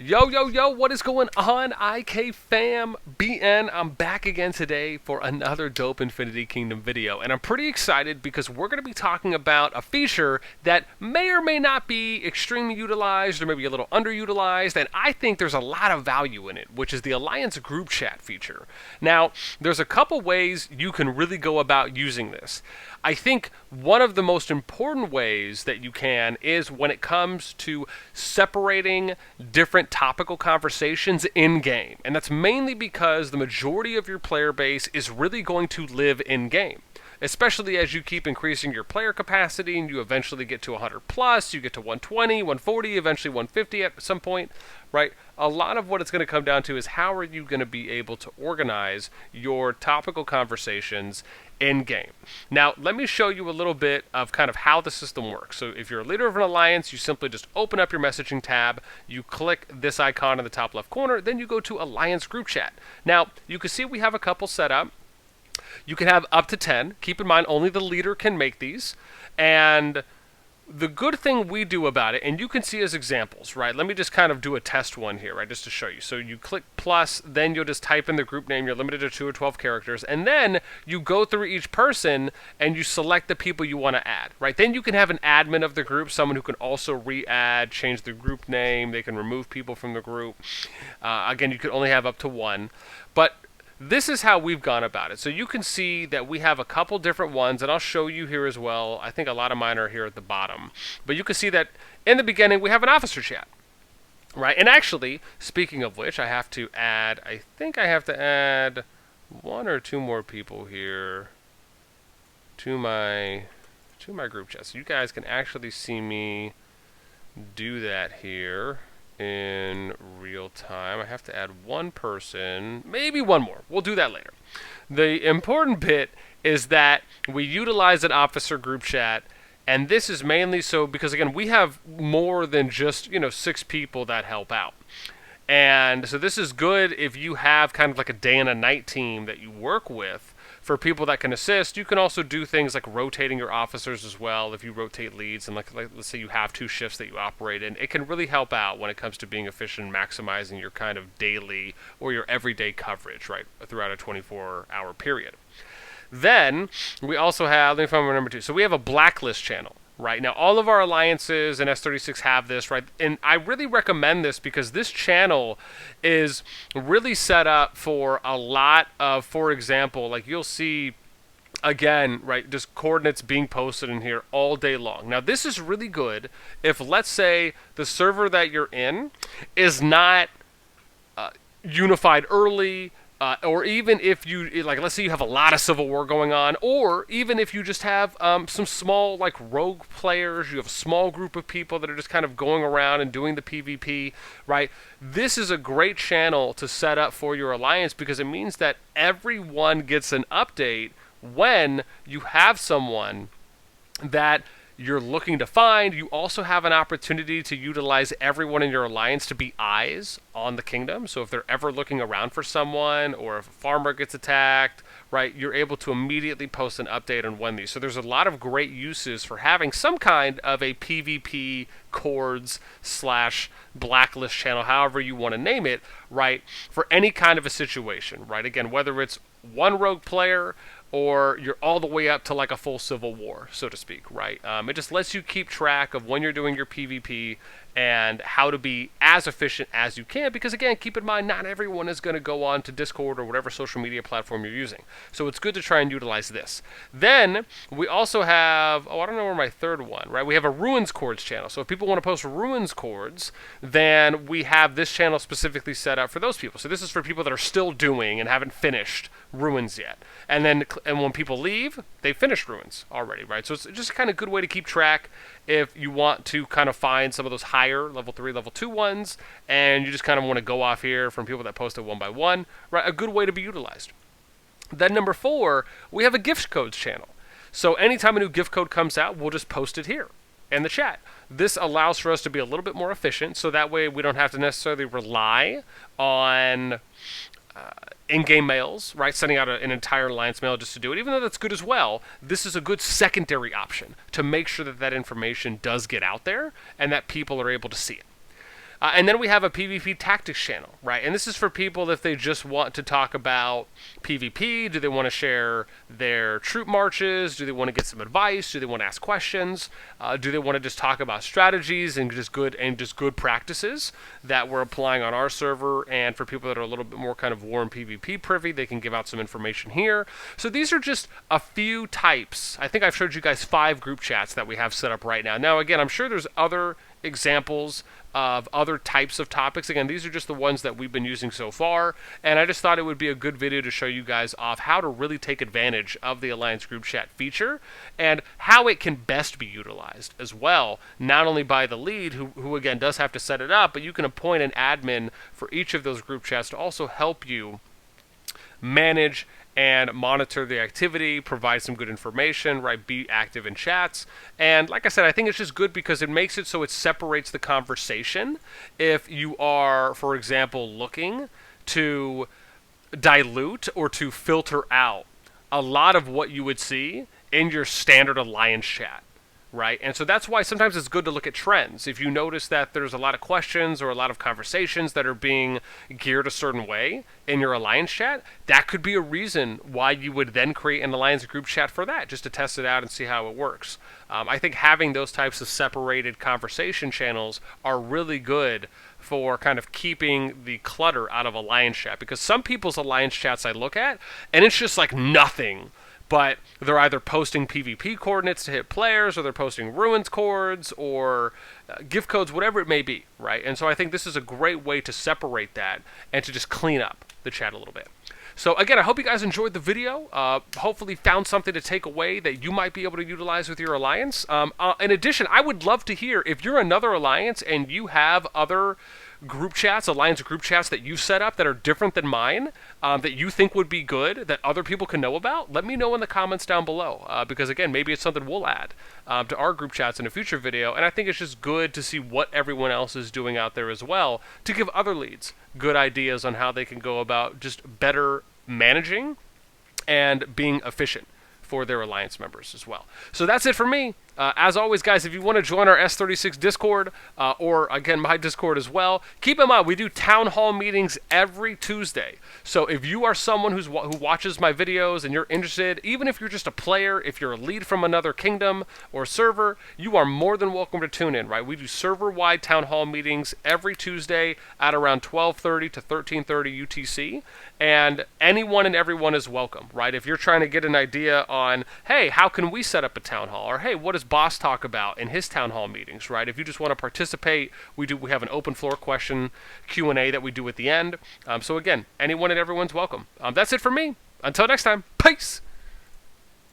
Yo, yo, yo, what is going on, IK fam? BN, I'm back again today for another dope Infinity Kingdom video, and I'm pretty excited because we're going to be talking about a feature that may or may not be extremely utilized or maybe a little underutilized, and I think there's a lot of value in it, which is the Alliance Group Chat feature. Now, there's a couple ways you can really go about using this. I think one of the most important ways that you can is when it comes to separating different topical conversations in-game. And that's mainly because the majority of your player base is really going to live in-game. Especially as you keep increasing your player capacity and you eventually get to 100 plus, you get to 120, 140, eventually 150 at some point, right? A lot of what it's going to come down to is how are you going to be able to organize your topical conversations in-game. Now, let me show you a little bit of kind of how the system works. So if you're a leader of an alliance, you simply just open up your messaging tab, you click this icon in the top left corner, then you go to Alliance Group Chat. Now, you can see we have a couple set up. You can have up to 10. Keep in mind, only the leader can make these. And the good thing we do about it, and you can see as examples, right? Let me just kind of do a test one here, right, just to show you. So you click plus, then you'll just type in the group name. You're limited to 2 or 12 characters. And then you go through each person and you select the people you want to add, right? Then you can have an admin of the group, someone who can also re-add, change the group name. They can remove people from the group. Again, you could only have up to 1. But this is how we've gone about it. So you can see that we have a couple different ones, and I'll show you here as well. I think a lot of mine are here at the bottom. But you can see that in the beginning, we have an officer chat, right? And actually, speaking of which, I think I have to add 1 or 2 more people here to my group chat. So you guys can actually see me do that here in real time. I have to add 1 person, maybe 1 more. We'll do that later. The important bit is that we utilize an officer group chat, and this is mainly so because, again, we have more than just 6 people that help out. And so this is good if you have kind of like a day and a night team that you work with for people that can assist. You can also do things like rotating your officers as well. If you rotate leads and like let's say you have 2 shifts that you operate in, it can really help out when it comes to being efficient and maximizing your kind of daily or your everyday coverage, right, throughout a 24-hour period. Then we also have, let me find my number 2. So we have a Blacklist channel. Right now, all of our alliances and S36 have this, right? And I really recommend this because this channel is really set up for a lot of, for example, like you'll see, again, right, just coordinates being posted in here all day long. Now, this is really good if, let's say, the server that you're in is not unified early, or even if you, like, let's say you have a lot of Civil War going on, or even if you just have some small, like, rogue players, you have a small group of people that are just kind of going around and doing the PvP, right? This is a great channel to set up for your alliance because it means that everyone gets an update when you have someone that you're looking to find. You also have an opportunity to utilize everyone in your alliance to be eyes on the kingdom. So if they're ever looking around for someone or if a farmer gets attacked, right, you're able to immediately post an update on when these. So there's a lot of great uses for having some kind of a PvP chords / blacklist channel, however you want to name it, right, for any kind of a situation, right? Again, whether it's 1 rogue player or you're all the way up to like a full Civil War, so to speak, right? It just lets you keep track of when you're doing your PvP and how to be as efficient as you can because, again, keep in mind, not everyone is going to go on to Discord or whatever social media platform you're using. So it's good to try and utilize this. Then we also have, I don't know where my 3rd one, right? We have a Ruins Chords channel. So if people want to post Ruins Chords, then we have this channel specifically set up for those people. So this is for people that are still doing and haven't finished Ruins yet. And when people leave, they finished Ruins already, right? So it's just kind of a good way to keep track if you want to kind of find some of those higher level 3, level 2 ones, and you just kind of want to go off here from people that posted 1 by 1, right? A good way to be utilized. Then number 4, we have a gift codes channel. So anytime a new gift code comes out, we'll just post it here in the chat. This allows for us to be a little bit more efficient, so that way we don't have to necessarily rely on in-game mails, right? Sending out an entire alliance mail just to do it, even though that's good as well. This is a good secondary option to make sure that that information does get out there and that people are able to see it. And then we have a PvP tactics channel, right? And this is for people if they just want to talk about PvP. Do they want to share their troop marches? Do they want to get some advice? Do they want to ask questions? Do they want to just talk about strategies and just good practices that we're applying on our server? And for people that are a little bit more kind of war and PvP privy, they can give out some information here. So these are just a few types. I think I've showed you guys 5 group chats that we have set up right now. Now, again, I'm sure there's other examples of other types of topics. Again, these are just the ones that we've been using so far, and I just thought it would be a good video to show you guys off how to really take advantage of the Alliance group chat feature and how it can best be utilized as well, not only by the lead, who again does have to set it up, but you can appoint an admin for each of those group chats to also help you manage and monitor the activity, provide some good information, right? Be active in chats. And like I said, I think it's just good because it makes it so it separates the conversation. If you are, for example, looking to dilute or to filter out a lot of what you would see in your standard Alliance chat. Right? And so that's why sometimes it's good to look at trends. If you notice that there's a lot of questions or a lot of conversations that are being geared a certain way in your Alliance chat, that could be a reason why you would then create an Alliance group chat for that, just to test it out and see how it works. I think having those types of separated conversation channels are really good for kind of keeping the clutter out of Alliance chat, because some people's Alliance chats I look at, and it's just like nothing. But they're either posting PvP coordinates to hit players, or they're posting ruins cords, or gift codes, whatever it may be, right? And so I think this is a great way to separate that and to just clean up the chat a little bit. So again, I hope you guys enjoyed the video. Hopefully found something to take away that you might be able to utilize with your Alliance. In addition, I would love to hear if you're another Alliance and you have other group chats, Alliance group chats that you set up that are different than mine, that you think would be good, that other people can know about. Let me know in the comments down below, because again, maybe it's something we'll add to our group chats in a future video. And I think it's just good to see what everyone else is doing out there as well, to give other leads good ideas on how they can go about just better managing and being efficient for their Alliance members as well. So that's it for me. As always, guys, if you want to join our S36 Discord, or again, my Discord as well, keep in mind, we do town hall meetings every Tuesday. So if you are someone who watches my videos and you're interested, even if you're just a player, if you're a lead from another kingdom or server, you are more than welcome to tune in, right? We do server-wide town hall meetings every Tuesday at around 12:30 to 13:30 UTC, and anyone and everyone is welcome, right? If you're trying to get an idea on, hey, how can we set up a town hall? Or, hey, what does Boss talk about in his town hall meetings, right? If you just want to participate, we have an open floor question Q&A that we do at the end. So again, anyone and everyone's welcome. That's it for me. Until next time, peace!